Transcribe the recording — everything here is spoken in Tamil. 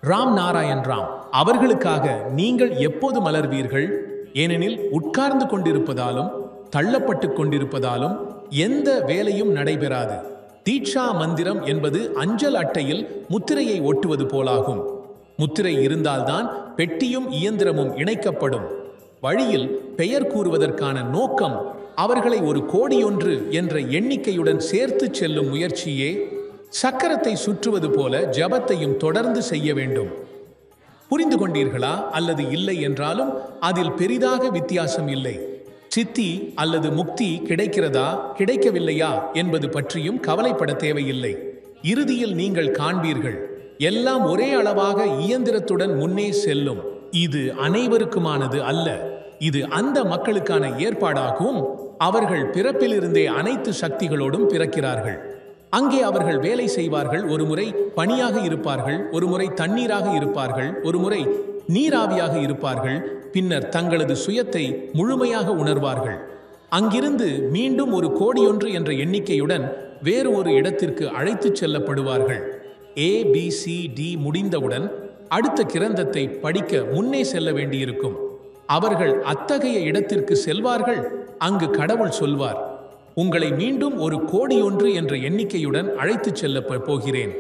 ராம் நாராயண் ராம் அவர்களுக்காக நீங்கள் எப்போது மலர்வீர்கள்? ஏனெனில் உட்கார்ந்து கொண்டிருப்பதாலும் தள்ளப்பட்டு கொண்டிருப்பதாலும் எந்த வேலையும் நடைபெறாது. தீட்சா மந்திரம் என்பது அஞ்சல் அட்டையில் முத்திரையை ஒட்டுவது போலாகும். முத்திரை இருந்தால்தான் பெட்டியும் இயந்திரமும் இணைக்கப்படும். வழியில் பெயர் கூறுவதற்கான நோக்கம் அவர்களை ஒரு கோடியொன்று என்ற எண்ணிக்கையுடன் சேர்த்து செல்லும் முயற்சியே. சக்கரத்தை சுற்றுவது போல ஜபத்தையும் தொடர்ந்து செய்ய வேண்டும். புரிந்து கொண்டீர்களா? அல்லது இல்லை என்றாலும் அதில் பெரிதாக வித்தியாசம் இல்லை. சித்தி அல்லது முக்தி கிடைக்கிறதா கிடைக்கவில்லையா என்பது பற்றியும் கவலைப்பட தேவையில்லை. இறுதியில் நீங்கள் காண்பீர்கள், எல்லாம் ஒரே அளவாக இயந்திரத்துடன் முன்னே செல்லும். இது அனைவருக்குமானது அல்ல, இது அந்த மக்களுக்கான ஏற்பாடாகும். அவர்கள் பிறப்பிலிருந்தே அனைத்து சக்திகளோடும் பிறக்கிறார்கள். அங்கே அவர்கள் வேலை செய்வார்கள். ஒருமுறை பனியாக இருப்பார்கள், ஒருமுறை தண்ணீராக இருப்பார்கள், ஒருமுறை நீராவியாக இருப்பார்கள். பின்னர் தங்களது சுயத்தை முழுமையாக உணர்வார்கள். அங்கிருந்து மீண்டும் ஒரு கோடியொன்று என்ற எண்ணிக்கையுடன் வேறு ஒரு இடத்திற்கு அழைத்துச் செல்லப்படுவார்கள். ABCD முடிந்தவுடன் அடுத்த கிரந்தத்தை படிக்க முன்னே செல்ல வேண்டியிருக்கும். அவர்கள் அத்தகைய இடத்திற்கு செல்வார்கள். அங்கு கடவுள் சொல்வார், உங்களை மீண்டும் ஒரு கோடியொன்று என்ற எண்ணிக்கையுடன் அழைத்துச் செல்ல போகிறேன்.